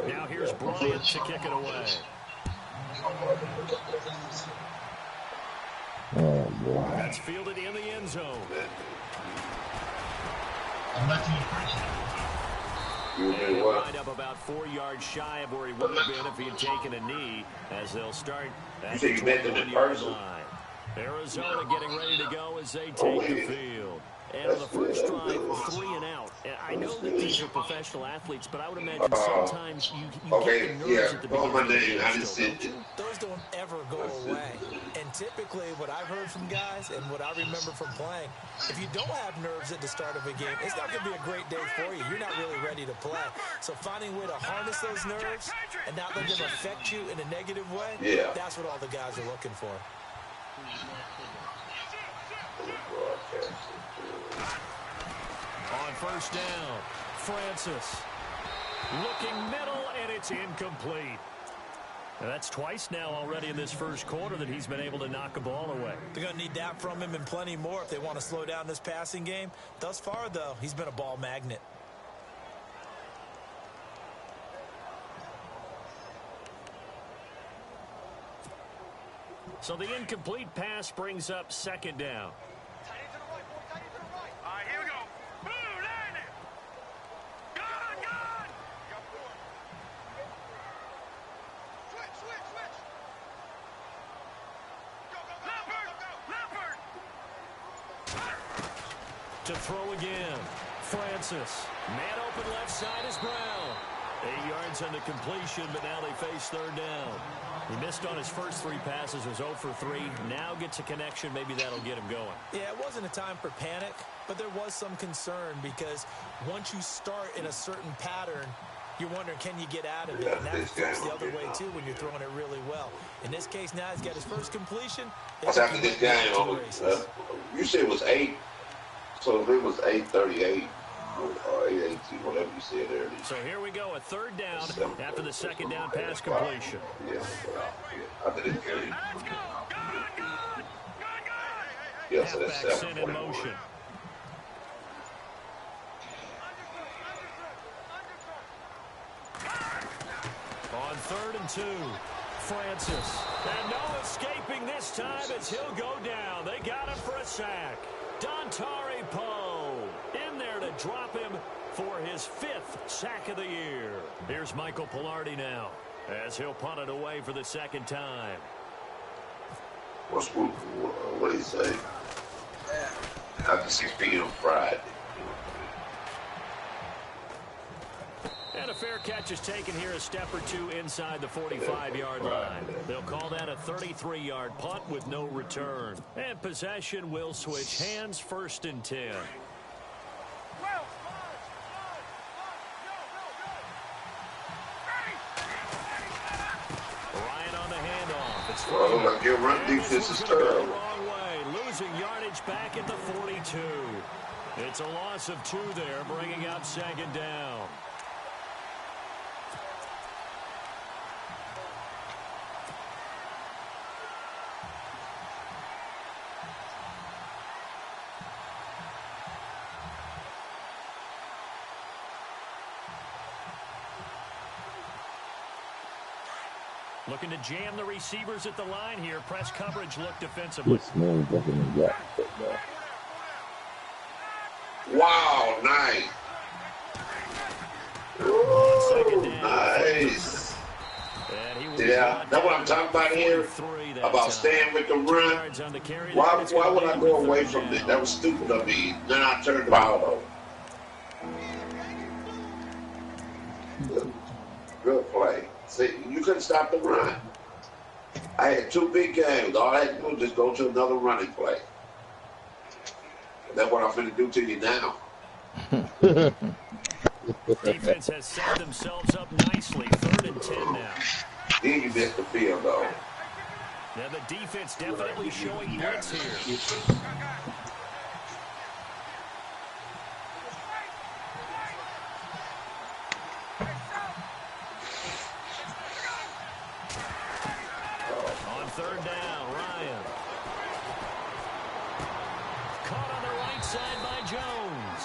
Now here's Bryant to kick it away. Oh, boy. That's fielded in the end zone. He'll wind up about 4 yards shy of where he would have been if he had taken a knee, as they'll start at the 21-yard line. Arizona getting ready to go as they take the field. And on the first drive, 3 and out. And I know that these are professional athletes, but I would imagine sometimes you get the nerves at the beginning of the game. Those don't ever go away. And typically what I've heard from guys and what I remember from playing, if you don't have nerves at the start of a game, it's not going to be a great day for you. You're not really ready to play. So finding a way to harness those nerves and not let them affect you in a negative way, that's what all the guys are looking for. On first down, Francis looking middle, and it's incomplete. Now that's twice now already in this first quarter that he's been able to knock a ball away. They're going to need that from him and plenty more if they want to slow down this passing game. Thus far, though, he's been a ball magnet. So the incomplete pass brings up second down. To throw again, Francis. Man open left side is Brown. 8 yards on the completion, but now they face third down. He missed on his first 3 passes, was 0 for 3. Now gets a connection, maybe that'll get him going. Yeah, it wasn't a time for panic, but there was some concern because once you start in a certain pattern, you're wondering, can you get out of it? And that flips the other way, too, when you're throwing it really well. In this case, now he's got his first completion. That's after this game. You said it was 8. So if it was 8:38 or 8:18, whatever you said earlier. So here we go, a third down after the second down pass completion. After this game. Yeah, so that's Halfback sent in motion. On 3rd and 2, Francis. And no escaping this time as he'll go down. They got him for a sack. Dontari Poe in there to drop him for his 5th sack of the year. Here's Michael Pilardi now as he'll punt it away for the second time. What do you say? After 6 p.m. Friday. And a fair catch is taken here a step or 2 inside the 45-yard line. They'll call that a 33-yard punt with no return. And possession will switch hands, 1st and 10. Ryan on the handoff. It's your run defense is terrible. Wrong way, losing yardage back at the 42. It's a loss of 2 there, bringing out second down. Looking to jam the receivers at the line here. Press coverage look defensively. Wow, nice. Ooh, nice. Yeah, that's what I'm talking about here, about staying with the run. Why would I go away from it? That was stupid of me. Then I turned the ball over. Good play. See, you couldn't stop the run. I had 2 big games. All I had to do was just go to another running play. And that's what I'm going to do to you now. Defense has set themselves up nicely. 3rd and 10 now. Then you missed the field, though. Now the defense definitely showing blitz here. On 3rd down, Ryan. Caught on the right side by Jones.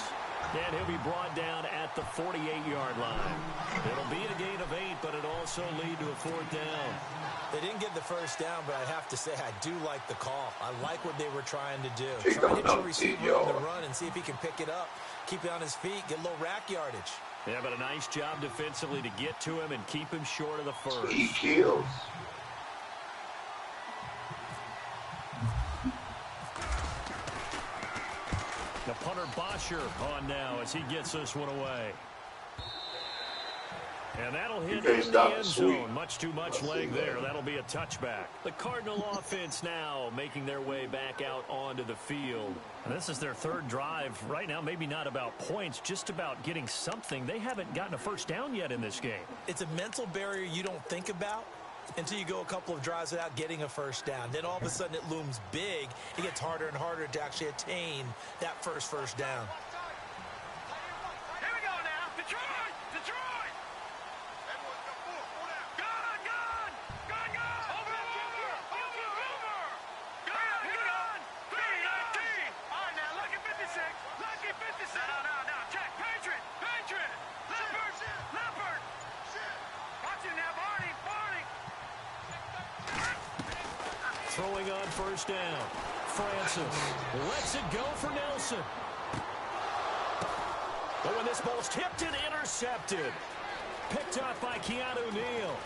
And he'll be brought down at the 48-yard line. It'll be a gain of 8, but it'll also lead to a 4th down. They didn't get the first down, but I have to say I do like the call. I like what they were trying to do. Try to hit your receiver on the run and see if he can pick it up. Keep it on his feet, get a little rack yardage. Yeah, but a nice job defensively to get to him and keep him short of the first. He kills. The punter Bosher on now as he gets this one away. And that'll hit in the end zone. Much too much leg there. That'll be a touchback. The Cardinal offense now making their way back out onto the field. And this is their 3rd drive. Right now, maybe not about points, just about getting something. They haven't gotten a first down yet in this game. It's a mental barrier you don't think about until you go a couple of drives without getting a first down. Then all of a sudden it looms big. It gets harder and harder to actually attain that first down. Here we go now. Detroit! Detroit! Throwing on first down. Francis lets it go for Nelson. But when this ball's tipped and intercepted. Picked off by Keanu Neal.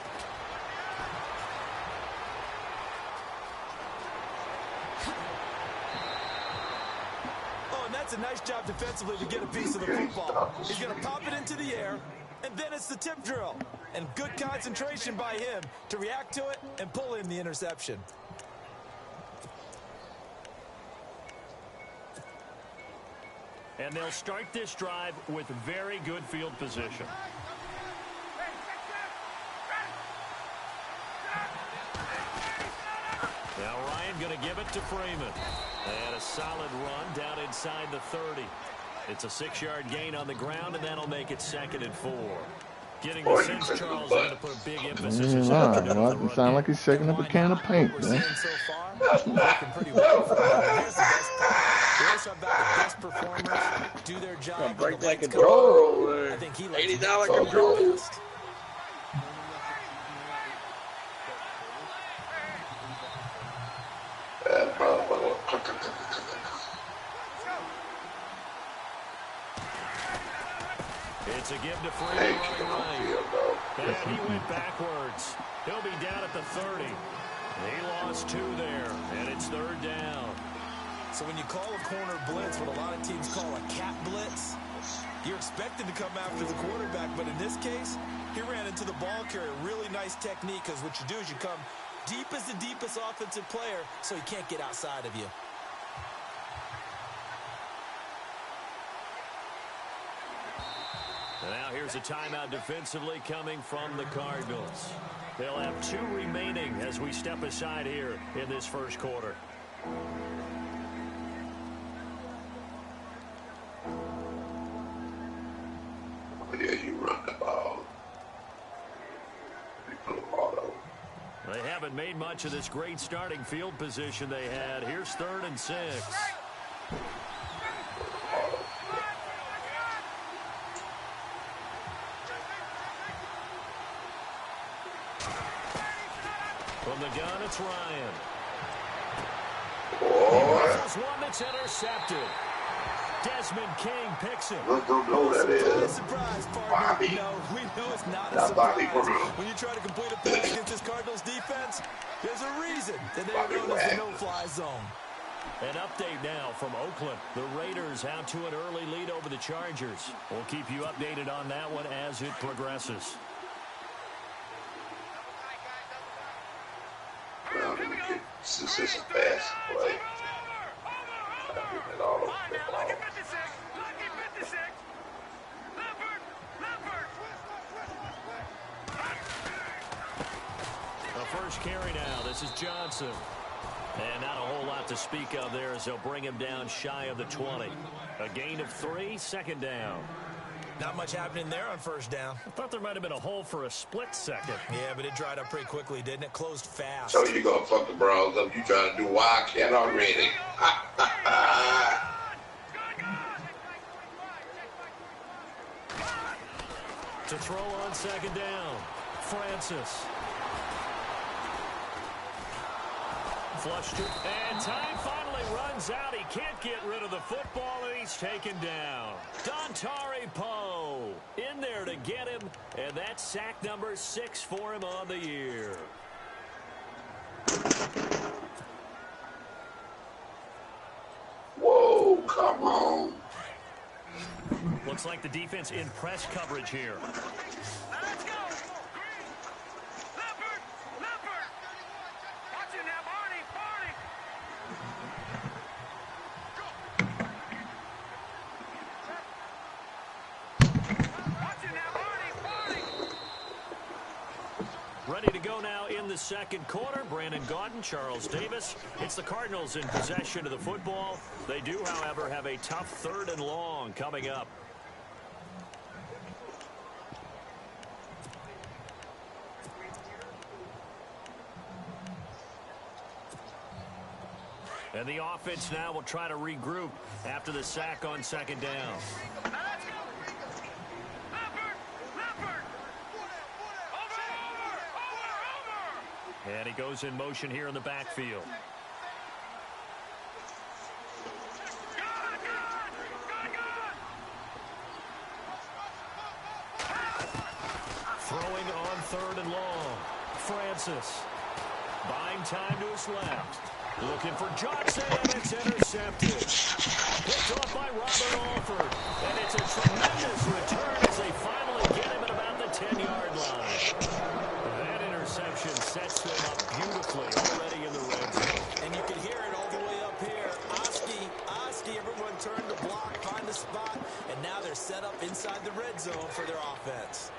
Oh, and that's a nice job defensively to get a piece of the football. He's going to pop it into the air, and then it's the tip drill. And good concentration by him to react to it and pull in the interception. And they'll start this drive with very good field position. Now Ryan going to give it to Freeman. And a solid run down inside the 30. It's a 6-yard gain on the ground, and that'll make it 2nd and 4. Getting the sense Charles going to put a big emphasis this afternoon. Well, you sound like he's shaking up a can of paint, man. So far, working pretty well for them. Here's the best part. They also have the best performers do their job. Break that controller. I think he $80 controller. It's a give to Freeman running right. And he went backwards. He'll be down at the 30. He lost 2 there, and it's 3rd down. So when you call a corner blitz, what a lot of teams call a cat blitz, you're expected to come after the quarterback. But in this case, he ran into the ball carrier. Really nice technique, because what you do is you come deep as the deepest offensive player, so he can't get outside of you. And now here's a timeout defensively coming from the Cardinals. They'll have 2 remaining as we step aside here in this first quarter. Yeah, you run the ball. You put the ball over. They haven't made much of this great starting field position they had. Here's 3rd and 6. From the gun, it's Ryan. This is one that's intercepted. Desmond King picks it. Don't know that is. Surprise, partner. Bobby. No, we know it's not a Now, surprise. Bobby, When you try to complete a pass against this Cardinals defense, there's a reason that they're known as the no-fly zone. An update now from Oakland. The Raiders out to an early lead over the Chargers. We'll keep you updated on that one as it progresses. Well, this is a fast play. All over the ball. Lucky 56. Lucky 56. Leopard. Leopard. The first carry now. This is Johnson. And not a whole lot to speak of there as they'll bring him down shy of the 20. A gain of 3, 2nd down. Not much happening there on first down. I thought there might have been a hole for a split second. Yeah, but it dried up pretty quickly, didn't it? Closed fast. So you gonna fuck the Browns up? You trying to do Wildcat already? To throw on second down, Francis. Flushed it, and time finally runs out. He can't get rid of the football, and he's taken down. Dontari Poe in there to get him, and that's sack number 6 for him on the year. Whoa, come on. Looks like the defense in press coverage here. Let's go. Leopard. Watch it now, Barney. Watch it now, Barney. Ready to go now in the second quarter. Brandon Gaudin, Charles Davis. It's the Cardinals in possession of the football. They do, however, have a tough 3rd and long coming up. And the offense now will try to regroup after the sack on second down. Let's go. Leopard. Over. And he goes in motion here in the backfield. Throwing on 3rd and long. Francis. Buying time to his left. Looking for Johnson, and it's intercepted. Picked off by Robert Alford. And it's a tremendous return as they finally get him at about the 10-yard line. That interception sets them up beautifully already in the red zone. And you can hear it all the way up here. Oski, everyone turned to block, find the spot, and now they're set up inside the red zone for their offense.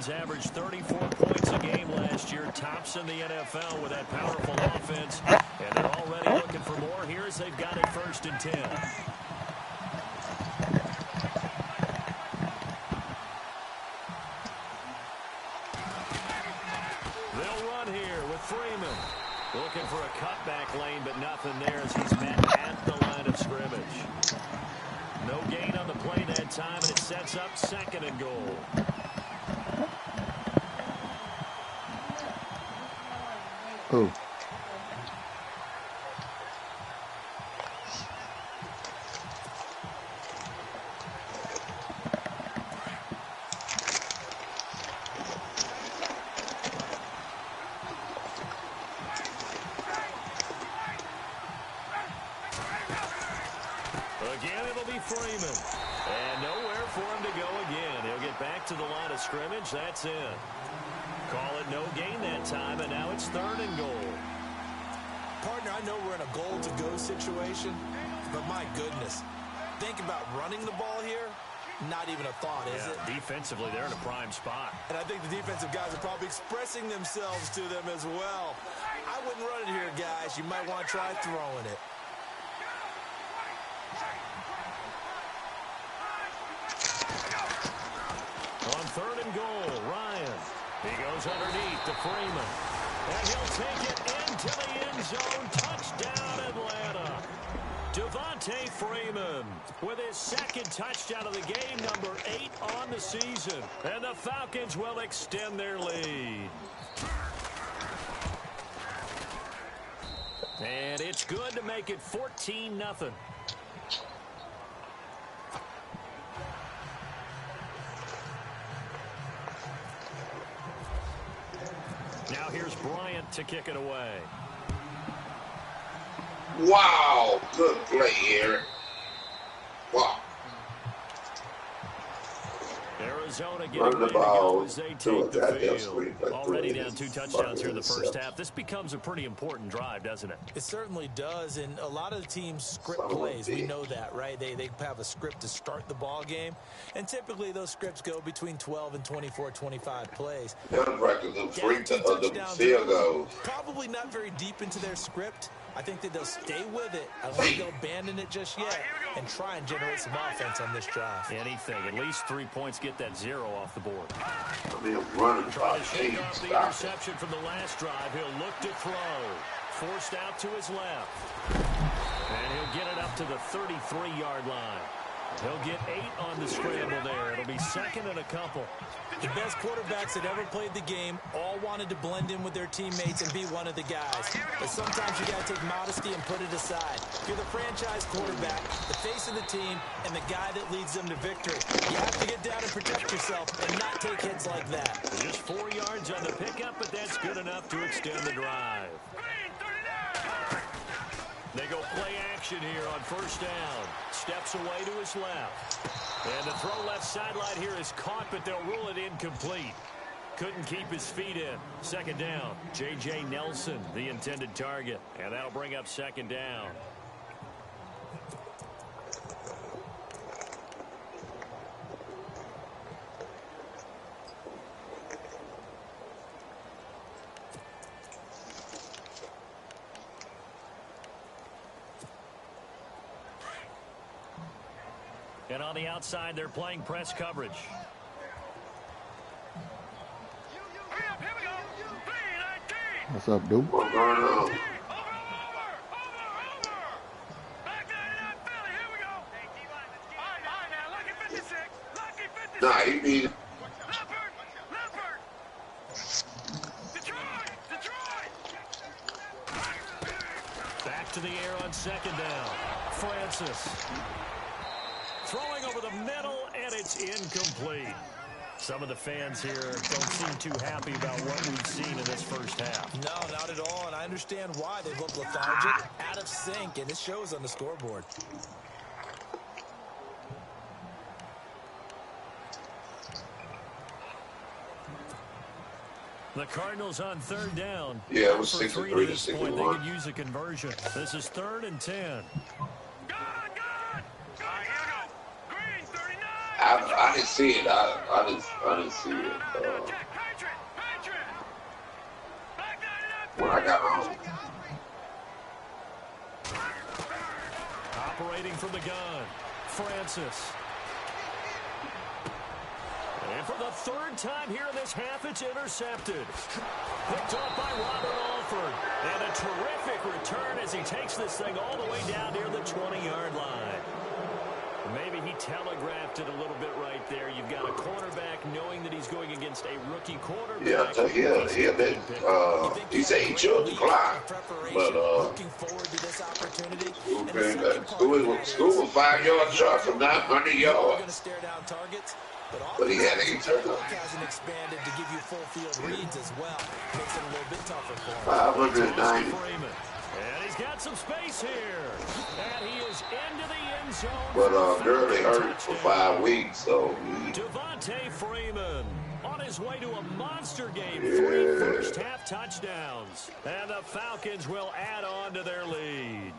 Averaged 34 points a game last year, tops in the NFL with that powerful offense, and they're already looking for more here as they've got it 1st and 10. They'll run here with Freeman. Looking for a cutback lane, but nothing there as he's met at the line of scrimmage. No gain on the play that time, and it sets up 2nd and goal. Oh. Again, it'll be Freeman. And nowhere for him to go again. He'll get back to the line of scrimmage. That's in. Call it no gain that time, and now it's 3rd and goal. Partner, I know we're in a goal-to-go situation, but my goodness, think about running the ball here. Not even a thought, is it? Defensively, they're in a prime spot. And I think the defensive guys are probably expressing themselves to them as well. I wouldn't run it here, guys. You might want to try throwing it. On 3rd and goal, Ryan. He goes underneath to Freeman. And he'll take it into the end zone. Touchdown, Atlanta. Devontae Freeman with his 2nd touchdown of the game, number 8 on the season. And the Falcons will extend their lead. And it's good to make it 14-0. Now here's Bryant to kick it away. Wow, good play here. Wow. Arizona getting ready to go as they take the field. Already down 2 touchdowns here in the first half. This becomes a pretty important drive, doesn't it? It certainly does, and a lot of the teams script plays. We know that, right? They have a script to start the ball game, and typically those scripts go between 12 and 24, 25 plays. Probably not very deep into their script. I think that they'll stay with it. I don't think they'll abandon it just yet and try and generate some offense on this drive. Anything. At least 3 points, get that 0 off the board. Trying to shake off the interception from the last drive. He'll look to throw. Forced out to his left. And he'll get it up to the 33-yard line. He'll get 8 on the scramble there. It'll be second and a couple. The best quarterbacks that ever played the game all wanted to blend in with their teammates and be one of the guys. But sometimes you got to take modesty and put it aside. You're the franchise quarterback, the face of the team, and the guy that leads them to victory. You have to get down and protect yourself and not take hits like that. Just 4 yards on the pickup, but that's good enough to extend the drive. They go play action here on first down. Steps away to his left. And the throw left sideline here is caught, but they'll rule it incomplete. Couldn't keep his feet in. Second down. J.J. Nelson, the intended target. And that'll bring up second down. And on the outside, they're playing press coverage. What's up, dude? What's going on? Nah, he beat it. Back to the air on second down. Francis. Throwing over the middle, and it's incomplete. Some of the fans here don't seem too happy about what we've seen in this first half. No, not at all, and I understand why. They look lethargic, out of sync, and it shows on the scoreboard. The Cardinals on third down. Yeah, it was For 63 3 to this point, 61. they could use a conversion. This is 3rd and 10. I didn't see it. I didn't see it when I got home. Operating from the gun, Francis. And for the 3rd time here in this half, it's intercepted. Picked off by Robert Alford. And a terrific return as he takes this thing all the way down near the 20-yard line. Maybe he telegraphed it a little bit right there. You've got a cornerback knowing that he's going against a rookie quarterback. He said he chose to climb. But, looking forward to this opportunity. School was 5 yards short from 900 yards. Going to stare down targets. But he had 8 turnovers. Hasn't expanded to give you full field reads as well. Makes it a little bit tougher for him. 590. And he's got some space here. And he is into the end zone. But Gurley hurt for 5 weeks, so Devontae Freeman on his way to a monster game. Yeah. 3 first-half touchdowns. And the Falcons will add on to their lead.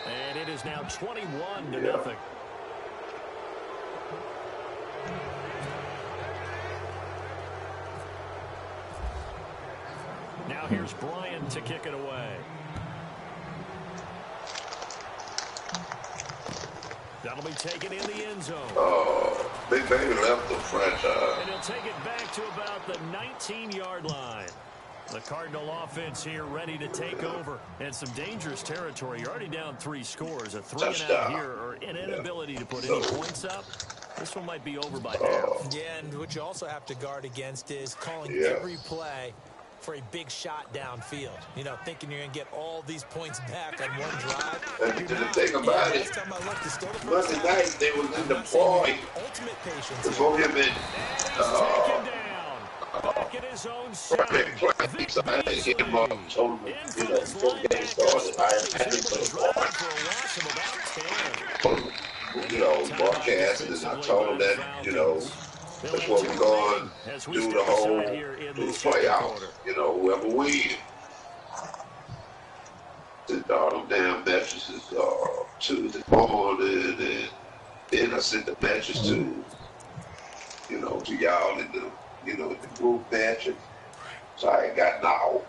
And it is now 21-0. Now here's Bryant to kick it away. That'll be taken in the end zone. Oh, Big Baby left the franchise. And he'll take it back to about the 19-yard line. The Cardinal offense here ready to take over. And some dangerous territory. You're already down 3 scores. A 3-and-out here or an inability to put any points up. This one might be over by half. Yeah, and what you also have to guard against is calling every play for a big shot downfield. You know, thinking you're going to get all these points back on one drive. And the thing about it, Monday night they was in the point before him and back in his own set. so I hit him up, told him, before the game started, I had to broadcast, and I told him that, that's what we're going to do the whole playoff. Whoever wins. Sent all them damn messages Tuesday morning, and then I sent the message to y'all in the group match. So I had gotten off.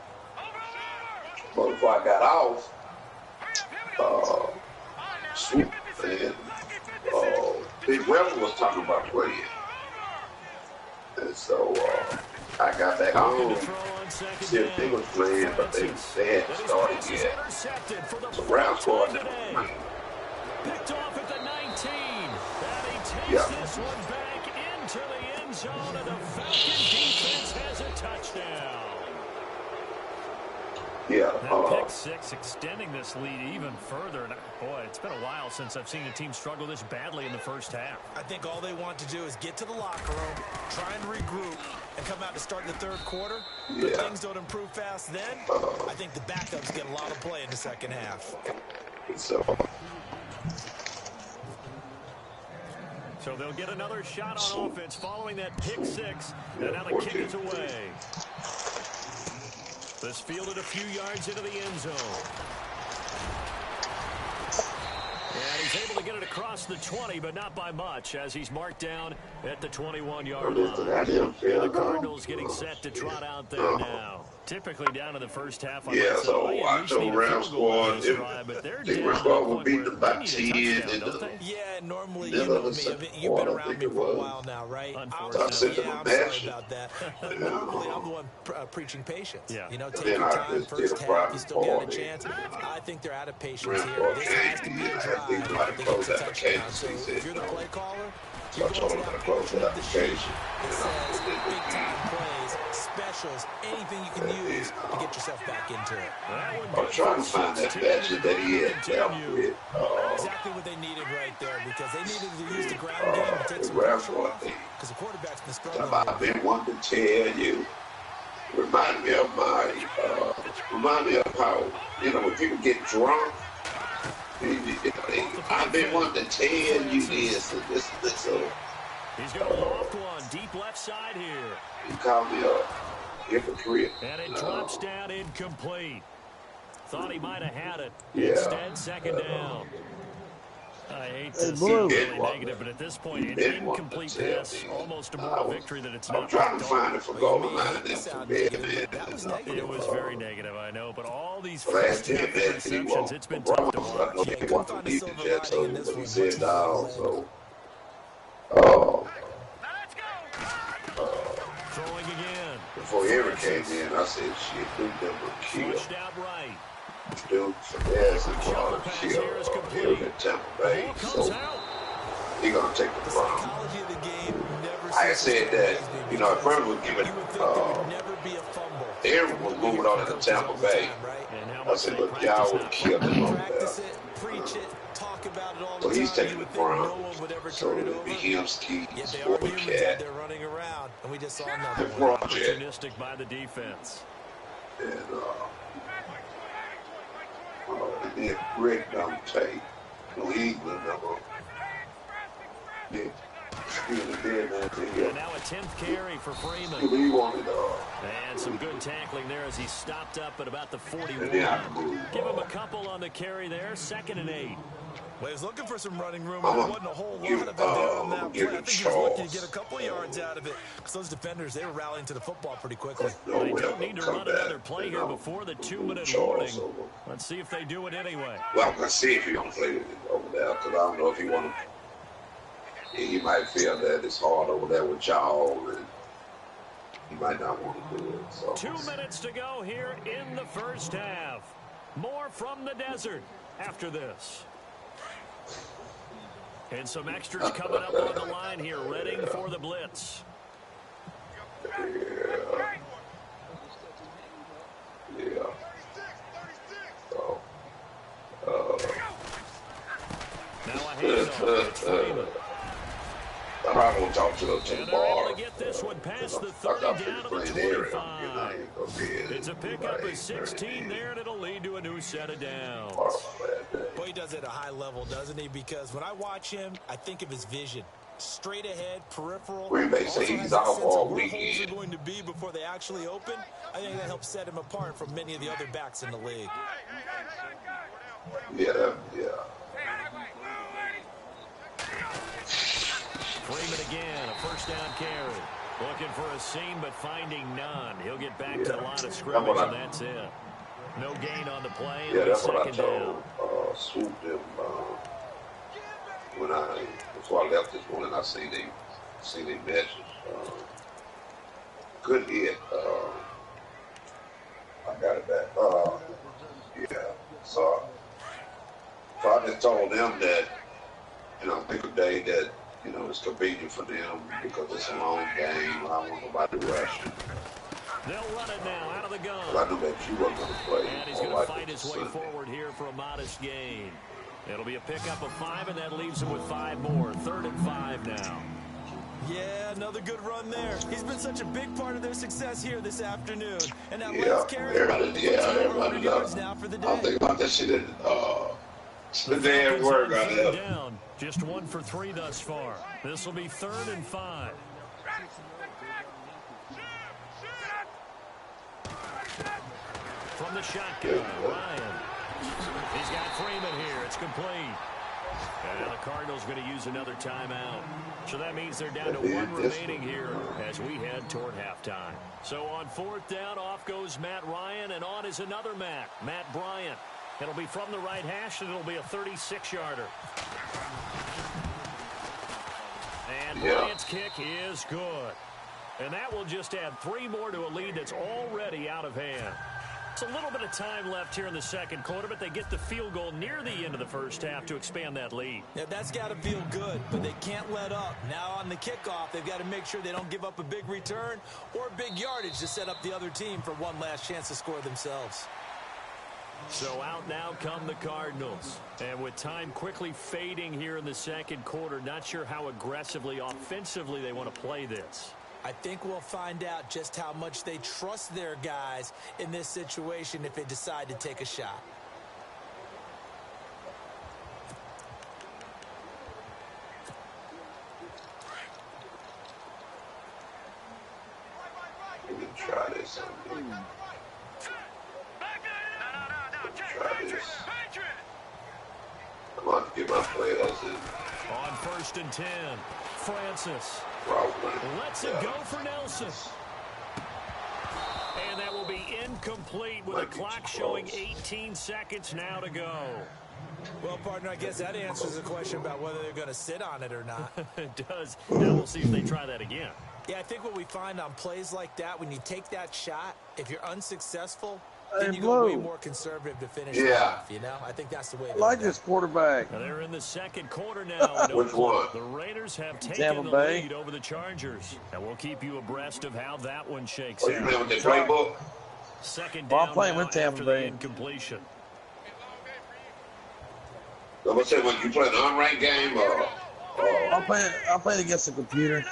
But before I got off, Swoop and Big Rebel was talking about playing. And so I got back home, see if they was playing, but they hadn't started yet. So round score, zone, and the Falcon defense has a touchdown. Yeah. That pick six extending this lead even further. And boy, it's been a while since I've seen a team struggle this badly in the first half. I think all they want to do is get to the locker room, try and regroup, and come out to start the third quarter. Yeah. If things don't improve fast then, I think the backups get a lot of play in the second half. So they'll get another shot on offense following that pick six. And now the kick is away. This fielded a few yards into the end zone. And he's able to get it across the 20, but not by much, as he's marked down at the 21-yard line. And the Cardinals getting set to trot out there now. Typically down in the first half. so I told Rams squad, they will beat them by 10. Yeah, normally, you know me. You've been around me for a while now, right? I'm sorry about that. But normally, I'm the one preaching patience. Yeah. You know, take your time, first half, you still got a chance. I think they're out of patience here. This has to be a drive. I think it's a touchdown. So if you're the play caller, you're going to that portion of the sheet. It says big-time plays, specials, anything you can use to get yourself back into it. I'm trying to find that badge that he had dealt with. Exactly what they needed right there, because they needed to use the ground game and take some pressure off, because the quarterback's been struggling. I've been wanting to tell you. Remind me of how, when people get drunk, I've been wanting to tell you this and this and this. So, he's got a loft one, deep left side here. He called me a hypocrite. And it drops down incomplete. Thought he might have had it. Yeah. Instead, second down. I hate to seem really negative, but at this point, an incomplete pass, almost a moral victory that it's not. I'm trying to find it for Goldenlion. It was very negative, I know, but all these first half interceptions, it's been tough to watch. He wants to beat the Jets over, but he said no, so. Throwing again. Before he ever came in, I said, shit, dude, them will kill. Pushed out right. Dude, some ass and ball to kill him in Tampa Bay, so he gonna take the ball. I said that, if Brown would give it, Aaron was moving on to Tampa Bay. I said, look, y'all would kill him over there. So he's taking the Browns. So it'll be him, Skeets, Boy Cat, and Project. Opportunistic by the defense. And then Greg don't take New England number. And now a 10th carry for Freeman. He wanted and some good tackling there as he stopped up at about the 41. Give him a couple on the carry there. 2nd and 8. Well, he was looking for some running room, but there wasn't a whole lot of it there on that play. I think he was lucky to get a couple of yards out of it, because those defenders, they were rallying to the football pretty quickly. They don't need to run another play here before the 2-minute warning. Let's see if they do it anyway. Well, let's see if he don't play it over there, because I don't know if he want to. He might feel that it's hard over there with y'all, and he might not want to do it. So. 2 minutes to go here in the first half. More from the desert after this. And some extras coming up on the line here, readying for the blitz. Yeah. So, now a handoff. It's Freeman. I'm not going to talk to them to the bar. Able to get this one past the 30 down to the 25. It's a pickup of 16 there, and it'll lead to a new set of downs. Boy, he does it at a high level, doesn't he? Because when I watch him, I think of his vision. Straight ahead, peripheral. Green Bay say he's out all weekend. Where holes are going to be before they actually open. I think that helps set him apart from many of the other backs in the league. Yeah. Freeman again, a first down carry. Looking for a seam, but finding none. He'll get back to the line of scrimmage, and that's it. No gain on the play. Yeah, that's what I second down. told Swoop them before I left this morning. I see they message. Good hit. I got it back. So I just told them that, pick a day that You know, it's convenient for them because it's a long game. I don't want nobody rushing. They'll run it now out of the gun. But I knew that you weren't going to play. And he's going to fight his way forward here for a modest gain. It'll be a pickup of 5, and that leaves him with 5 more. 3rd and 5 now. Yeah, another good run there. He's been such a big part of their success here this afternoon. And that last carry, everybody yards now for the day. I'm thinking about that shit at the day at work out there. Down. Just 1 for 3 thus far. This will be 3rd and 5. From the shotgun, Ryan. He's got Freeman here. It's complete. And the Cardinals going to use another timeout. So that means they're down to 1 remaining here as we head toward halftime. So on 4th down, off goes Matt Ryan, and on is another Matt Bryant. It'll be from the right hash, and it'll be a 36-yarder. And Bryant's kick is good. And that will just add 3 more to a lead that's already out of hand. It's a little bit of time left here in the second quarter, but they get the field goal near the end of the first half to expand that lead. Yeah, that's got to feel good, but they can't let up. Now on the kickoff, they've got to make sure they don't give up a big return or big yardage to set up the other team for one last chance to score themselves. So out now come the Cardinals. And with time quickly fading here in the second quarter, not sure how aggressively, offensively they want to play this. I think we'll find out just how much they trust their guys in this situation if they decide to take a shot. Let me try this. Try this. I'm about to get my players in. On 1st and 10, Francis. Lets it go for Nelson. And that will be incomplete with the clock showing 18 seconds now to go. Well, partner, I guess that answers the question about whether they're going to sit on it or not. It does. Now we'll see if they try that again. Yeah, I think what we find on plays like that, when you take that shot, if you're unsuccessful, then you go way more conservative to finish it off, you know? I think that's the way to like this quarterback. Now they're in the second quarter now. Which one? The Raiders have taken the lead over the Chargers. And we'll keep you abreast of how that one shakes out. You playing with the playbook? Second down I'm playing with Tampa Bay. Incompletion. So what's that? When you play an unranked game or I'm playing against the computer.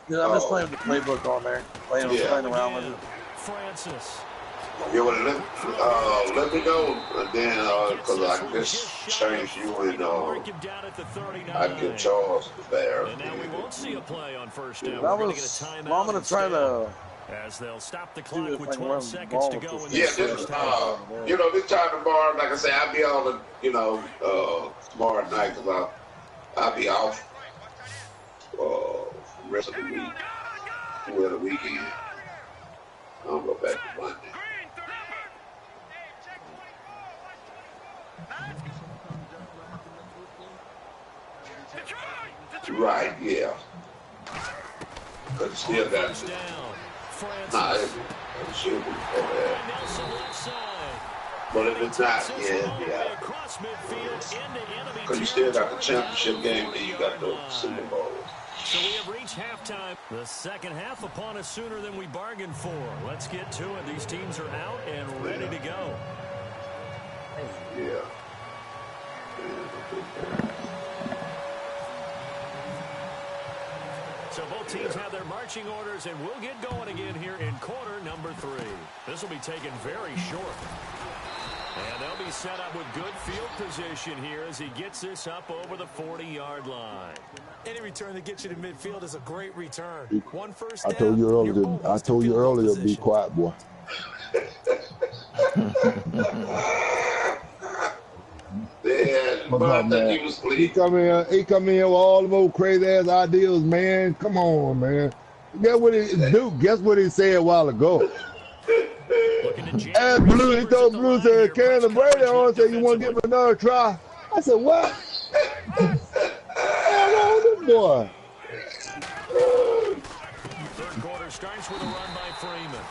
I'm just playing with the playbook on there. Playing around with it. Francis. You want to let me know, and then because I just changed you and I get Charles there. And now we won't see a play on 1st down. I'm going to try to. As they'll stop the clock with 12 seconds to go in this first half. You know, this time tomorrow, like I say, I'll be on the, tomorrow night because I'll be off the rest of the week, through the weekend. I'll go back to Monday. Right, yeah. But you still got to. Nah, it should be bad. But if it's not, yeah. Because you still got the championship game and you got the Super Bowl. So we have reached halftime. The second half upon us sooner than we bargained for. Let's get to it. These teams are out and ready to go. Yeah. So both teams have their marching orders, and we'll get going again here in quarter number 3. This will be taken very short. And they'll be set up with good field position here as he gets this up over the 40-yard line. Any return that gets you to midfield is a great return. One first down. I told you earlier, be quiet, boy. He come in with all the old crazy ass ideas, man. Come on, man. Guess what he said a while ago. And Blue, he told Blue, said, Karen Brady on, said, you want to give him another try? I said, what? Hell on this boy. Third quarter starts with a run by Freeman.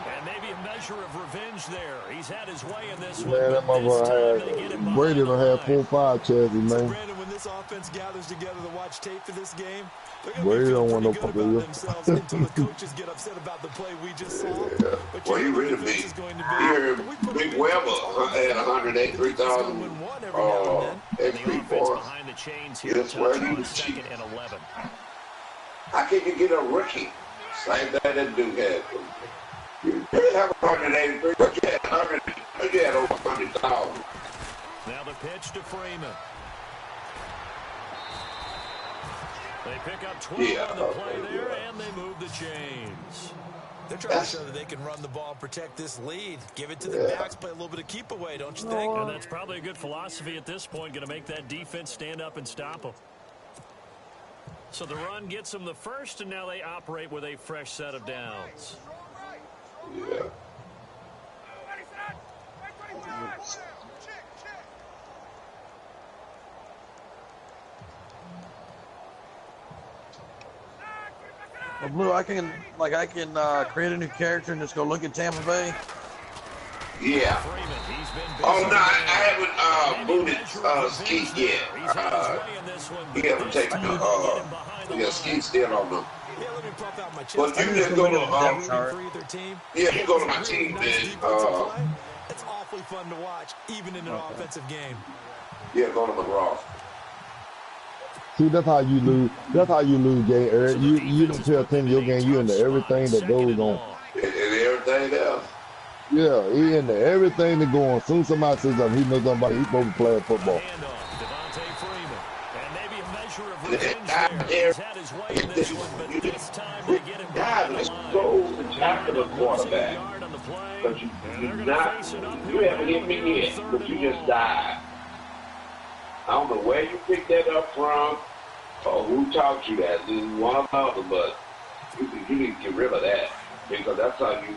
And maybe a measure of revenge there. He's had his way in this one. Man, that motherfucker had Brady done had 4 or 5 chances, man. Brandon, when this offense gathers together to watch tape for this game, they're Well, going to you be don't feeling want pretty no good about Papilla. themselves until the coaches get upset about the play we just saw. But Well, you he know the really defense beat. is going to Here, be. We put them Big in Weber games all the had time. 183,000 The defense is going to win one every now and then. And the XP offense points. behind the chains here. Yes, well, Touch he on was cheap. 2nd and 11. How can you get a rookie? Same thing that dude had. You did have 183, but you had 100. You had over 100,000. Now the pitch to Freeman. They pick up 12 on the play there, and they move the chains. They're trying to show that they can run the ball and protect this lead. Give it to the backs, play a little bit of keep away, don't you think? And that's probably a good philosophy at this point, going to make that defense stand up and stop them. So the run gets them the first, and now they operate with a fresh set of downs. Yeah. Well, Blue, I can create a new character and just go look at Tampa Bay. Yeah. Oh no, I haven't booted Skeet yet. He haven't taken the Skeet still on them. But you just go to yeah, you go to my team and It's awfully fun to watch, even in an offensive game. yeah, go to my Ross. See, that's how you lose. That's how you lose, game, Eric. You don't pay attention to your game. You into everything that goes on. And everything else. Yeah, he into everything that goes on. Soon somebody says something, he knows somebody. He's supposed to play football. Let's go after the quarterback. But you haven't hit me yet, but you just died. I don't know where you picked that up from or who taught you that. This is one or the other, but you need to get rid of that because that's how you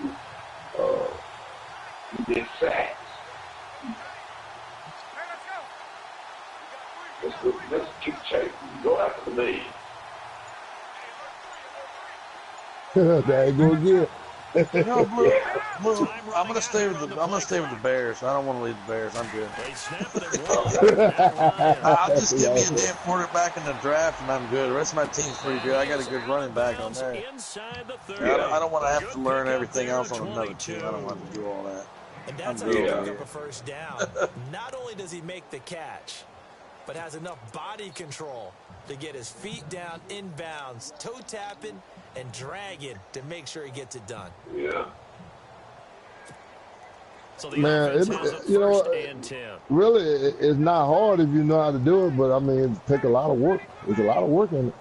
get sacks. Let's keep chasing. Go after the man. There you go again. No, Blue, I'm gonna stay with the Bears. I don't want to leave the Bears. I'm good. I'll just give me a damn quarterback in the draft, and I'm good. The rest of my team's pretty good. I got a good running back on there. I don't want to have to learn everything else on another team. I don't want to do all that. And that's how you pick up a first down. Not only does he make the catch, but has enough body control to get his feet down inbounds, toe tapping, and dragging to make sure he gets it done. Yeah. So the Man, really, it's not hard if you know how to do it, but I mean, it takes a lot of work. There's a lot of work in it.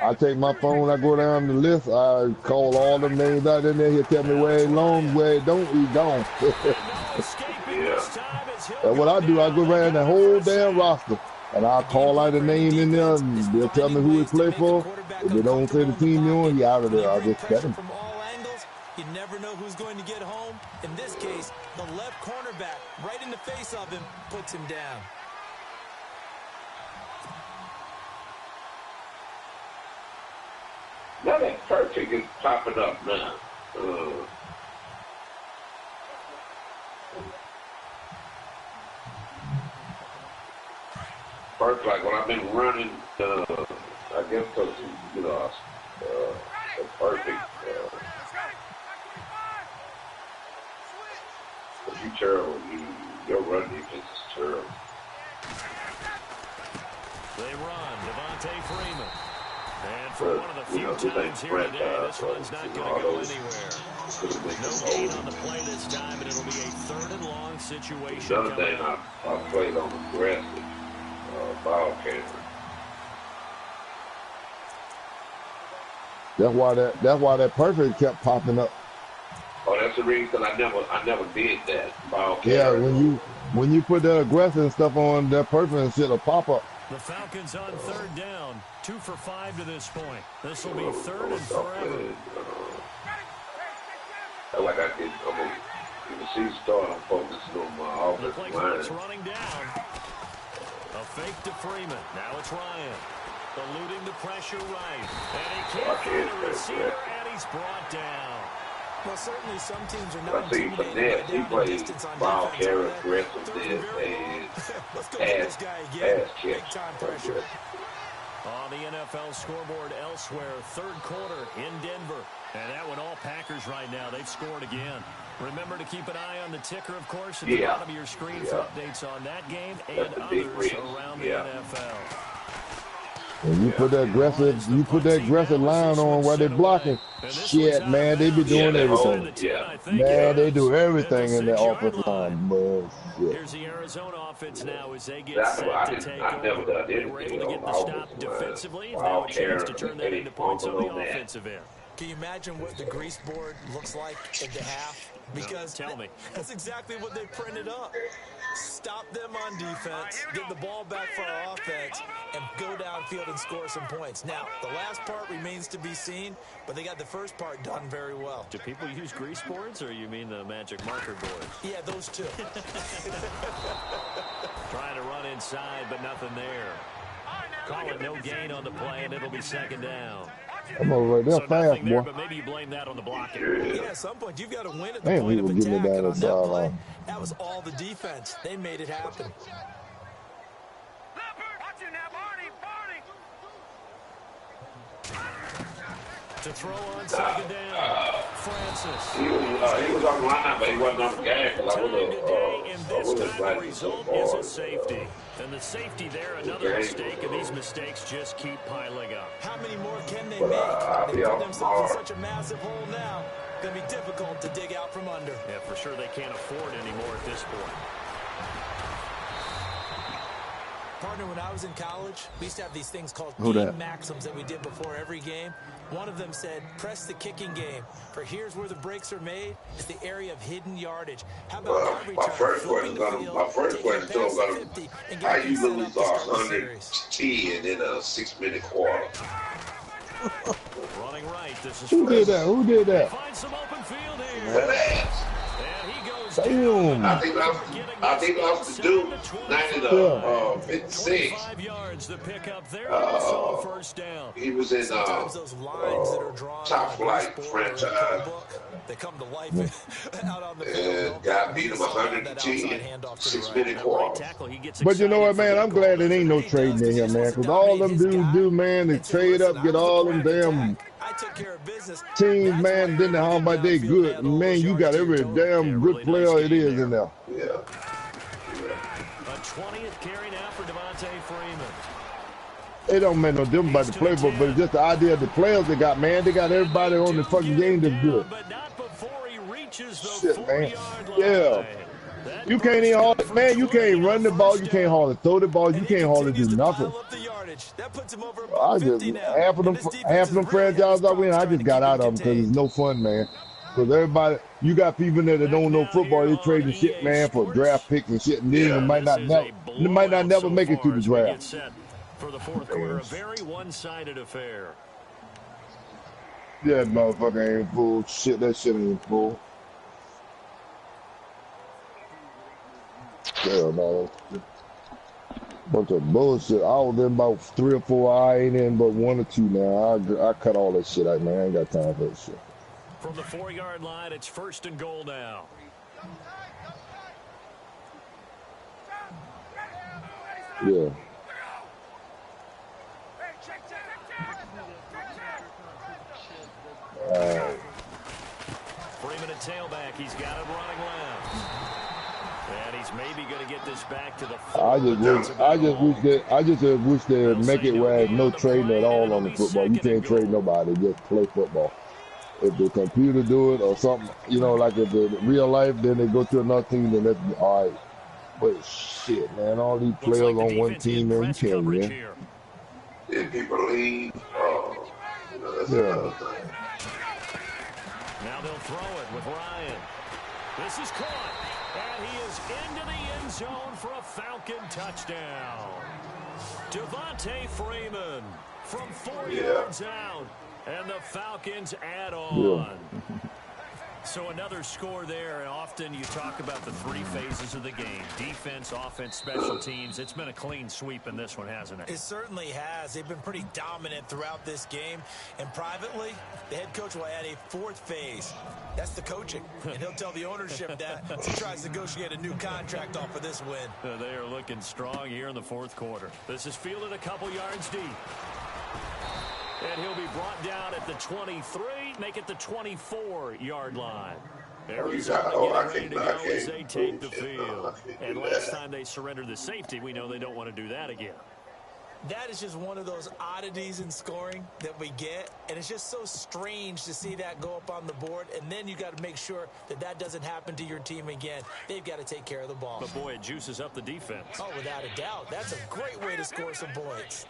I take my phone, I go down the list, I call all them names out in there. He'll tell me where he long, where he don't, he's gone. That's what I do. I go around the whole damn roster, and I'll call out the name in there, and they'll tell me who he play for. If they don't say the team you're on, he out of there. I'll just cut him. From all angles, you never know who's going to get home. In this case, the left cornerback, right in the face of him, puts him down. Now that perfect is popping up now. First, like when I've been running, I guess because, the perfect, but you terrible. Your run defense is terrible. They run. Devontae Freeman. And for one of the few times here today, this one's not going to go anywhere. No gain on the play this time, and it'll be a 3rd and long situation. The other thing I played on aggressive ball carrier. That's why that perfect kept popping up. Oh, that's the reason I never did that ball carrier. Yeah, when you put that aggressive stuff on, that perfect shit'll pop up. The Falcons on 3rd down, 2 for 5 to this point. This will be 3rd and forever. Like I did, you can see start, I'm focusing on my offensive line. It's running down. A fake to Freeman. Now it's Ryan. Eluding the pressure right. And he can't find a receiver, and he's brought down. Well, certainly some teams are I not think intimidated he by down and plays distance on ball defense. carrier aggressiveness Let's go and get this guy again. pass Big time pressure. On the NFL scoreboard elsewhere, third quarter in Denver. And that one all Packers right now. They've scored again. Remember to keep an eye on the ticker, of course, at the bottom of your screen for updates on that game and others around the NFL. And you put that aggressive line on while they're blocking. Shit, man, they be doing everything. Man, they do everything in the offensive line. Here's the Arizona offense now as they get set to take over. They were able to get the stop defensively. Now a chance to turn that into points on the offensive end. Can you imagine what the grease board looks like at the half? Because tell me, that's exactly what they printed up. Stop them on defense, get the ball back for our offense, and go downfield and score some points. Now, the last part remains to be seen, but they got the first part done very well. Do people use grease boards, or you mean the magic marker boards? Yeah, those two. Trying to run inside, but nothing there. Call it no gain on the play, and it'll be second down. I'm over right there fast, boy. But maybe you blame that on the blocking. Yeah, at some point you've got to win at the point of attack. And on that play, that was all the defense. They made it happen. To throw on second down, Francis. He was on the line, but he wasn't on the game. The result is a safety. And the safety there, another mistake, and these mistakes just keep piling up. How many more can they make? They put themselves in such a massive hole now. Going to be difficult to dig out from under. Yeah, for sure they can't afford anymore at this point. Partner, when I was in college, we used to have these things called game maxims that we did before every game. One of them said, press the kicking game. For here's where the breaks are made. It's the area of hidden yardage. How about every my first question is going to how you lose 110 in a 6-minute quarter? Running right. This is Who did that? Who did that? Find some open field here. And he goes damn. I think that was the Duke 56. 5 yards to pick up there. Also first down. He was in top flight franchise. They come to life out on the field. And got beat him 110, 6-minute quarter. But you know what, man? I'm glad it ain't no trading in here, man. Because all them dudes do, man, they trade up, get all them damn teams, man. Then how about they good? Man, you got every damn good player it is in there. Yeah. A 20th carry now for Devontae Freeman. It don't make no difference about the playbook, but it's just the idea of the players they got, man. They got everybody on the fucking game that's good. Shit, man. Yeah. You can't even hardly, man, you can't run the ball, you can't hardly throw the ball, you can't hardly do nothing. I just, half of them franchises I win, I just got out of them because it's no fun, man. Because everybody, you got people in there that don't know football, they trading shit, man, for draft picks and shit, and then they might not never make it to the draft. For the fourth quarter, a very one-sided affair. Yeah, motherfucker ain't full. Shit, that shit ain't full. Hell no. Bunch of bullshit. I was in about 3 or 4. I ain't in but 1 or 2 now. I cut all that shit out, man. I ain't got time for that shit. From the 4-yard line, it's first and goal now. Yeah. Freeman at tailback. He's got it running left. And he's maybe going to get this back to the I just wish they'd make it where there's no trading at all on the football. You can't trade nobody, just play football. If the computer do it or something, you know, like if the real life, then they go to another team, then that's all right. But shit, man, all these players on one team, man, you can't win. If people leave, yeah. Now they'll throw it with Ryan. This is caught. And he is into the end zone for a Falcon touchdown. Devontae Freeman from 4 yards out. And the Falcons add on. So another score there, and often you talk about the three phases of the game. Defense, offense, special teams. It's been a clean sweep in this one, hasn't it? It certainly has. They've been pretty dominant throughout this game. And privately, the head coach will add a fourth phase. That's the coaching. And he'll tell the ownership that as he tries to negotiate a new contract off of this win. They are looking strong here in the fourth quarter. This is fielded a couple yards deep. And he'll be brought down at the 23, make it the 24-yard line. Arizona getting ready to go as they take the field. And last time they surrendered the safety, we know they don't want to do that again. That is just one of those oddities in scoring that we get, and it's just so strange to see that go up on the board, and then you got to make sure that that doesn't happen to your team again. They've got to take care of the ball. But, boy, it juices up the defense. Oh, without a doubt. That's a great way to score some points.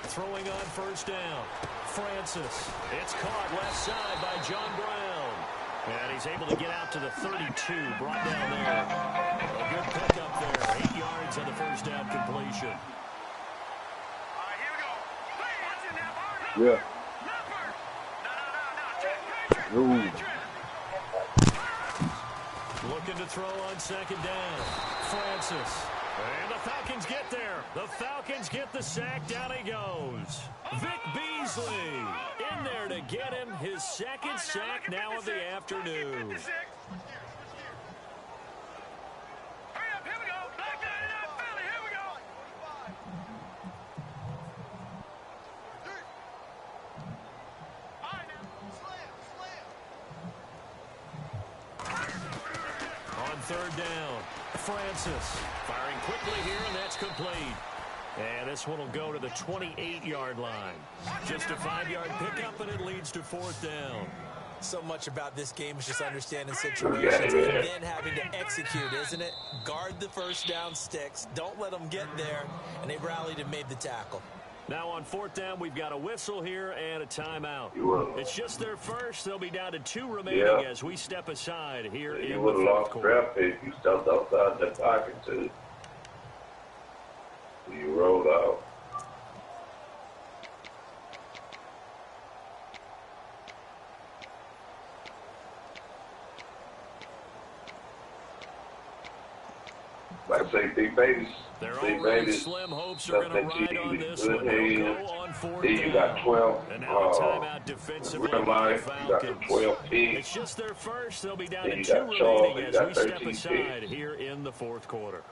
Throwing on first down. Francis. It's caught left side by John Brown. And he's able to get out to the 32, brought down there. A good pickup there. 8 yards on the first down completion. Yeah. Ooh. Looking to throw on second down. Francis. And the Falcons get there. The Falcons get the sack. Down he goes. Vic Beasley in there to get him his second sack now of the afternoon. On third down, Francis firing quickly here, and that's complete. And this one will go to the 28-yard line. Just a 5-yard pickup, and it leads to fourth down. So much about this game is just understanding situations and then having to execute, isn't it? Guard the first down sticks. Don't let them get there. And they rallied and made the tackle. Now on fourth down, we've got a whistle here and a timeout. It's just their first. They'll be down to 2 remaining as we step aside here in the fourth quarter. You would have lost draft pick if you stepped outside that pocket, too. You rolled out. Like say big babies. Big babies. Slim hopes are going to ride on this one. They'll go on fourth then you got 12. And now a timeout defensively for the Falcons. 12 picks. It's just their first. They'll be down to 2 remaining as we step aside here in the fourth quarter.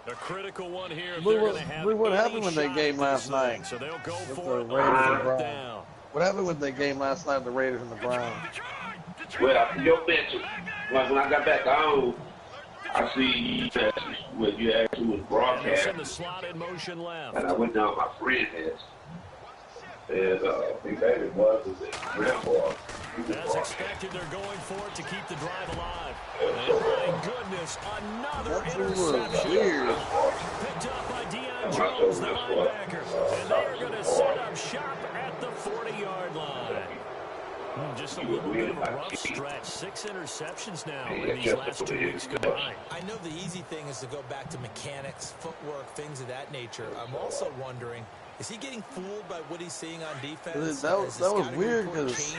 A critical one here. What happened with that game last night? So they'll go for it down. What happened with that game last night with the Raiders and the Browns? Well, your mention, like when I got back home, I see what you actually was broadcast. In the slot in motion left. And I went down my friend's house. And Big Baby was a grandpa. As expected, they're going for it to keep the drive alive. And my goodness, another interception. Weird. Picked up by Deion Jones, the linebacker. And they're going to set up shop at the 40-yard line. Just a little bit of a rough stretch. 6 interceptions now in these last 2 weeks combined. I know the easy thing is to go back to mechanics, footwork, things of that nature. I'm also wondering, is he getting fooled by what he's seeing on defense? That was weird because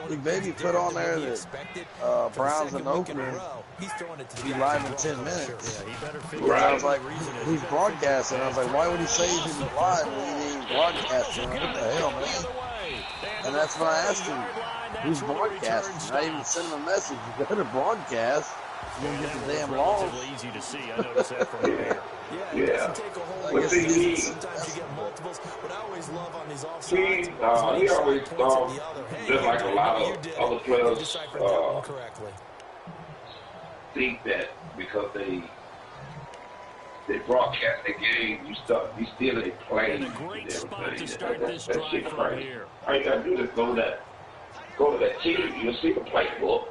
Big Baby put on there that Browns and Oakland be live in 10 minutes. And I was like, who's broadcasting? I was like, why would he say he's live when he ain't broadcasting? What the hell, man? And that's when I asked him, who's broadcasting? I even sent him a message. You better broadcast. You're going to get the damn laws. Easy to see. I noticed that from here. Yeah, it doesn't take a whole lot of visits. Sometimes you get multiples. What I always love on these offsides he always just like a lot of other players think that because they broadcast the game, you still ain't playing. A great spot to start this drive from here. All you gotta do is go to that team. You'll see the playbook,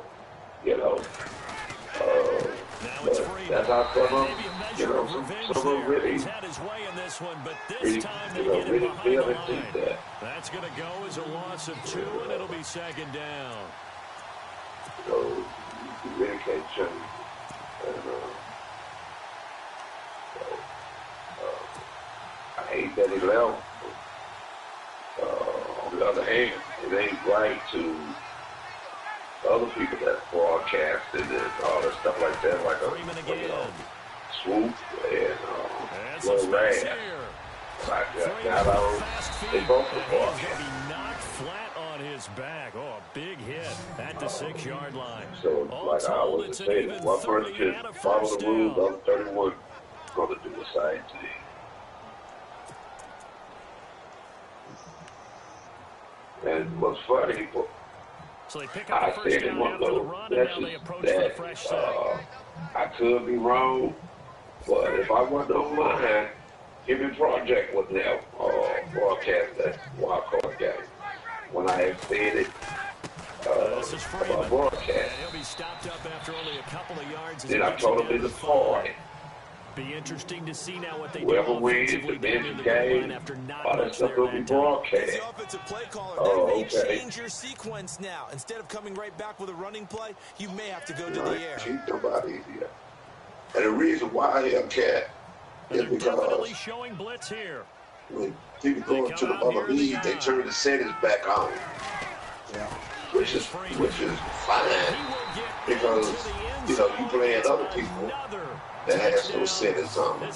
you know. That's how some of them measure of revenge there. Really, he's had his way in this one, but this time they get him behind the line. That's going to go as a loss of 2, and it'll be second down. So you really can't change. And, I hate that he left. On the other hand, it ain't right to other people that broadcasting and all that stuff like that, like a Swoop and Little Rad. They both were broadcasting. Knocked flat on his back. Oh, a big hit at the 6-yard line. So, like I always say, one person can follow the rules, the other 31 is going to do the same thing. And what's funny, so they pick up the first down after the run, and now they approach for the fresh set. I could be wrong, but if I wasn't online, Jimmy Project would have broadcast that wild card game. When I had said it about broadcast, he'll be stopped up after only a couple of yards. Then I told him in the party. Be interesting to see now what they whoever do wins the next game, all that stuff will be broadcast. The offensive play caller, they may change your sequence now. Instead of coming right back with a running play, you may have to go to the air. Keep nobody here. And the reason why I am cat is because showing blitz here. When people go into the other league, they turn the settings back on. Yeah. Which is fine because you playing other people that has no settings on. And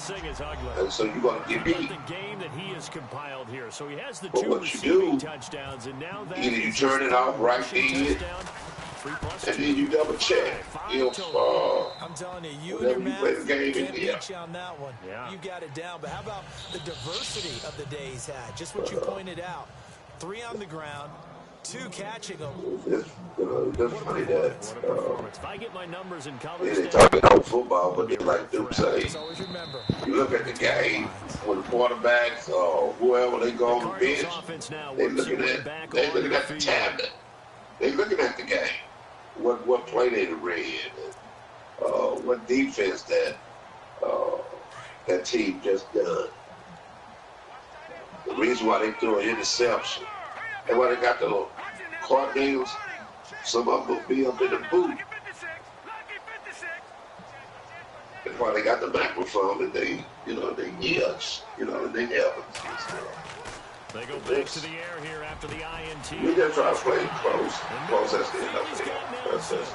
so you're going to get beat. The game that he has compiled here. So he has the but 2 what you do, touchdowns, and now that either you turn it off right then, and then you double check. I'm telling you, you and your man can't beat you on that one. Yeah. You got it down. But how about the diversity of the day he's had? Just what you pointed out. 3 on the ground, 2 catching them. It's funny that if I get my numbers in they talking about football, but they like them say, you look at the game when the quarterbacks or whoever they go on the bench, they looking at the tablet. They looking at the game. What play they ran, what defense that team just done. The reason why they threw an interception and why they got the Cardinals, some of them will be up in the booth. That's why they got the microphone and they yells, and they help us. They go back to the air here after the INT. We just try to play close as the end of the game. That's it.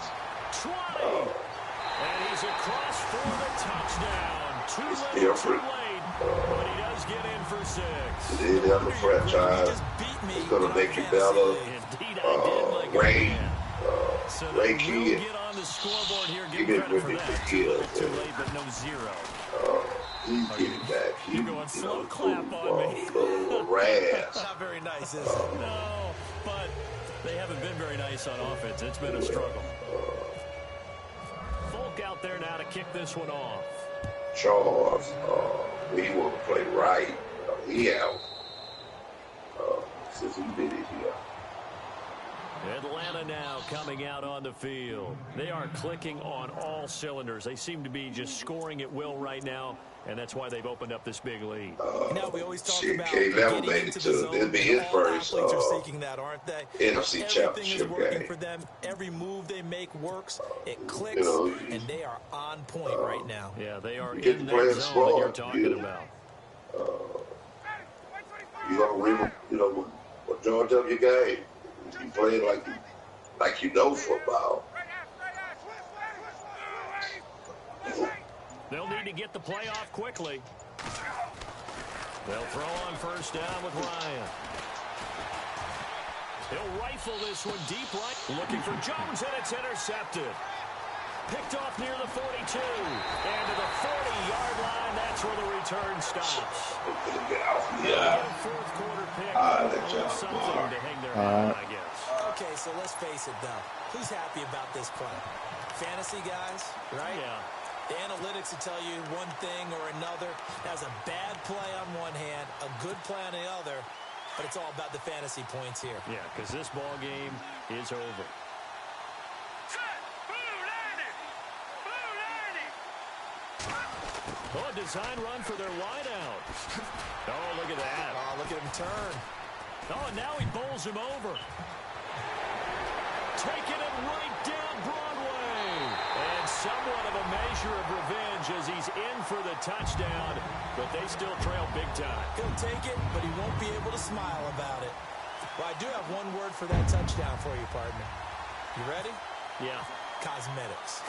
And he's across for the touchdown. Too different. But he does get in for 6. The other franchise is going to make you better. Ray Kid, he been with me for years. Too late, but no 0. He's getting back. You're going slow clap on me. Not very nice, is it? No, but they haven't been very nice on offense. It's been a struggle. Folk out there now to kick this one off. Charles, he want to play right. He out since he did it here. Atlanta now coming out on the field. They are clicking on all cylinders. They seem to be just scoring at will right now, and that's why they've opened up this big lead. Now we always talk about K-Level made it to it'll be his first athletes are seeking that, aren't they? NFC Championship is working game. for them. Every move they make works. It clicks, and they are on point right now. Yeah, they are in that zone that you're talking about. You gonna win, what George W. game. You play like you know football. They'll need to get the play off quickly. They'll throw on first down with Ryan. He'll rifle this one deep right. Looking for Jones, and it's intercepted. Picked off near the 42. And to the 40-yard line, that's where the return stops. Get out. Yeah. Fourth quarter pick. Something to hang their hat on, I guess. Okay, so let's face it, though. Who's happy about this play? Fantasy guys, right? Yeah. The analytics will tell you one thing or another. That's a bad play on one hand, a good play on the other, but it's all about the fantasy points here. Yeah, because this ball game is over. Oh, a design run for their wideout. Oh, look at that. Oh, look at him turn. Oh, and now he bowls him over. Taking it right down Broadway. And somewhat of a measure of revenge as he's in for the touchdown, but they still trail big time. He'll take it, but he won't be able to smile about it. Well, I do have one word for that touchdown for you, partner. You ready? Yeah. Cosmetics.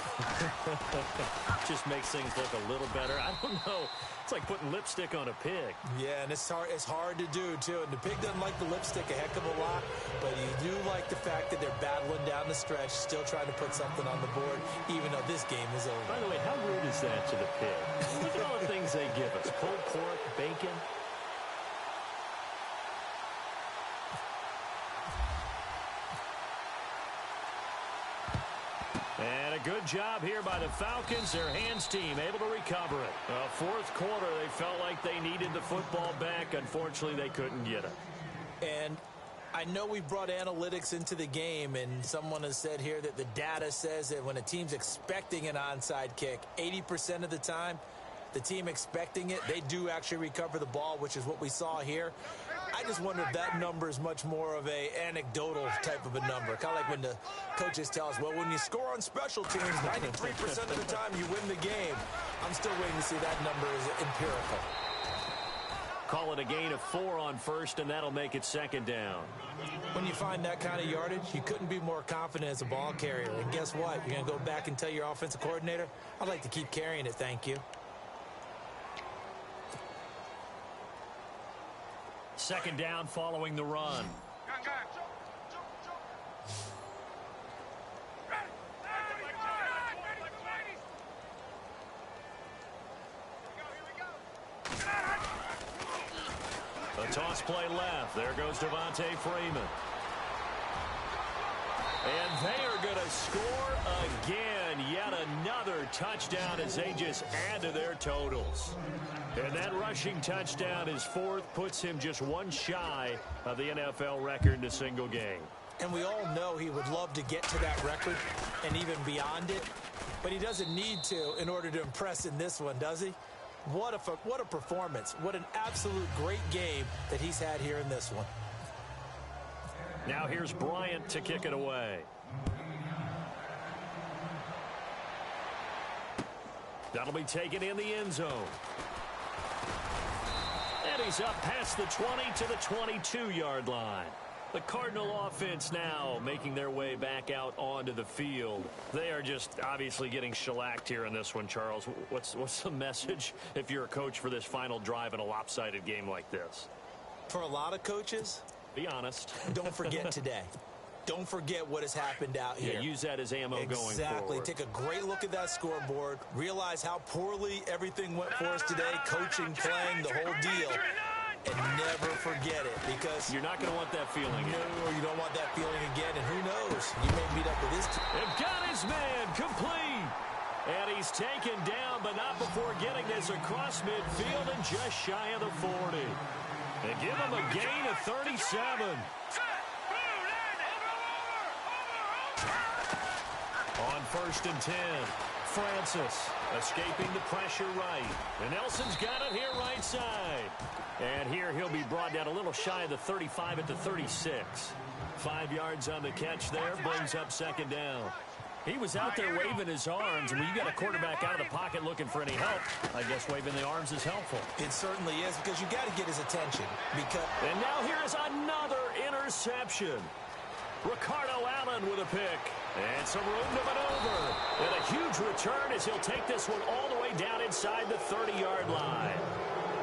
Just makes things look a little better. I don't know. It's like putting lipstick on a pig. Yeah, and it's hard to do, too. And the pig doesn't like the lipstick a heck of a lot, but you do like the fact that they're battling down the stretch, still trying to put something on the board, even though this game is over. By the way, how rude is that to the pig? Look at all the things they give us. Pulled pork, bacon. And a good job here by the Falcons. Their hands team able to recover it. Fourth quarter, they felt like they needed the football back. Unfortunately, they couldn't get it. And I know we brought analytics into the game, and someone has said here that the data says that when a team's expecting an onside kick, 80% of the time, the team expecting it, they do actually recover the ball, which is what we saw here. I just wonder if that number is much more of a anecdotal type of a number. Kind of like when the coaches tell us, well, when you score on special teams, 93% of the time you win the game. I'm still waiting to see that number is empirical. Call it a gain of 4 on first, and that'll make it second down. When you find that kind of yardage, you couldn't be more confident as a ball carrier. And guess what? You're going to go back and tell your offensive coordinator, I'd like to keep carrying it, thank you. Second down following the run. A toss play left. There goes Devontae Freeman. And they are going to score again. Yet another touchdown as they just add to their totals. And that rushing touchdown, his fourth, puts him just one shy of the NFL record in a single game. And we all know he would love to get to that record and even beyond it. But he doesn't need to in order to impress in this one, does he? What a performance. What an absolute great game that he's had here in this one. Now here's Bryant to kick it away. That'll be taken in the end zone. And he's up past the 20 to the 22-yard line. The Cardinal offense now making their way back out onto the field. They are just obviously getting shellacked here in this one, Charles. What's the message if you're a coach for this final drive in a lopsided game like this? For a lot of coaches, be honest. Don't forget today. Don't forget what has happened out here. Yeah, use that as ammo going forward. Exactly. Take a great look at that scoreboard. Realize how poorly everything went for us today. Coaching, playing, the whole deal. And never forget it, because you're not going to want that feeling again. No, you don't want that feeling again. And who knows? You may meet up with this team. They've got his man complete. And he's taken down, but not before getting this across midfield and just shy of the 40. They give him a gain of 37. On first and 10, Francis escaping the pressure right. And Nelson's got it here right side. And here he'll be brought down a little shy of the 35 at the 36. 5 yards on the catch there, brings up second down. He was out there waving his arms, and when you got a quarterback out of the pocket looking for any help, I guess waving the arms is helpful. It certainly is, because you got to get his attention. And now here is another interception. Ricardo Allen with a pick. And some room to maneuver. And a huge return as he'll take this one all the way down inside the 30-yard line.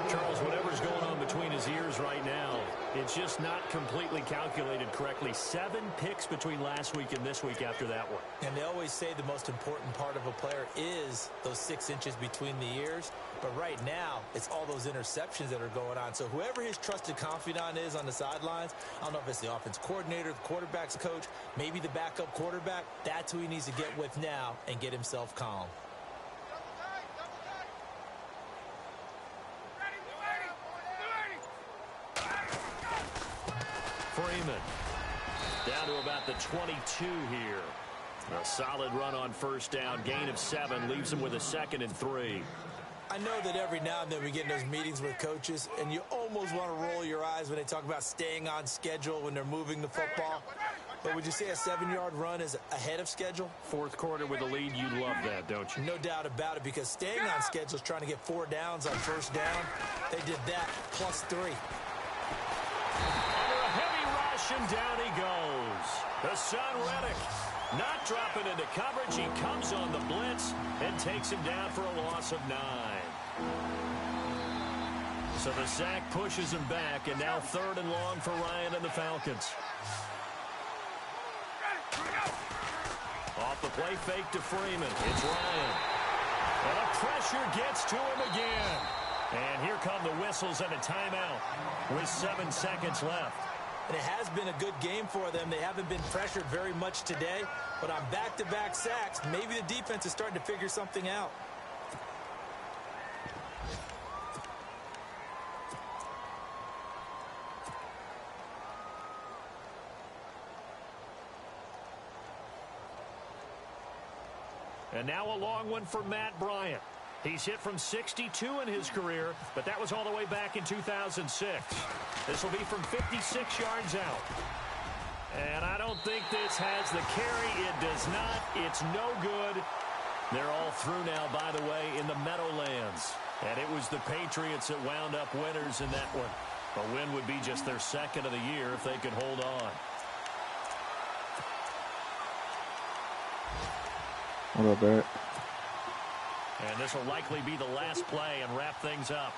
Charles, whatever's going on between his ears right now, it's just not completely calculated correctly. 7 picks between last week and this week after that one. And they always say the most important part of a player is those 6 inches between the ears. But right now, it's all those interceptions that are going on. So whoever his trusted confidant is on the sidelines, I don't know if it's the offense coordinator, the quarterback's coach, maybe the backup quarterback, that's who he needs to get with now and get himself calm. Freeman down to about the 22 here. A solid run on first down. Gain of 7 leaves him with a 2nd and 3. I I know that every now and then we get in those meetings with coaches, and you almost want to roll your eyes when they talk about staying on schedule when they're moving the football. But would you say a 7-yard run is ahead of schedule? Fourth quarter with a lead, you love that, don't you? No doubt about it, because staying on schedule is trying to get 4 downs on first down. They did that, plus 3. Under a heavy rush, and down he goes. Hassan Reddick not dropping into coverage. He comes on the blitz and takes him down for a loss of 9. So the sack pushes him back, and now 3rd and long for Ryan and the Falcons. Off the play fake to Freeman. It's Ryan. And the pressure gets to him again. And here come the whistles and a timeout with 7 seconds left. And it has been a good game for them. They haven't been pressured very much today, but on back-to-back sacks, maybe the defense is starting to figure something out. And now a long one for Matt Bryant. He's hit from 62 in his career, but that was all the way back in 2006. This will be from 56 yards out. And I don't think this has the carry. It does not. It's no good. They're all through now, by the way, in the Meadowlands. And it was the Patriots that wound up winners in that one. A win would be just their 2nd of the year if they could hold on. What up, Barrett? And this will likely be the last play and wrap things up.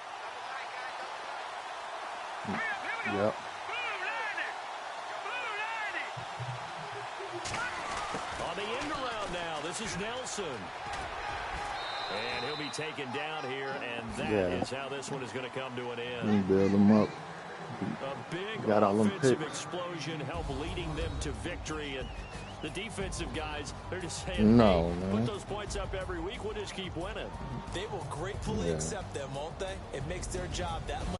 Yep. On the end around now, this is Nelson. And he'll be taken down here, and that is how this one is going to come to an end. Build them up. A big Got all them offensive picks. explosion help leading them to victory. And the defensive guys, they're just saying, no, hey, man. put those points up every week. We'll just keep winning. They will gratefully accept them, won't they? It makes their job that much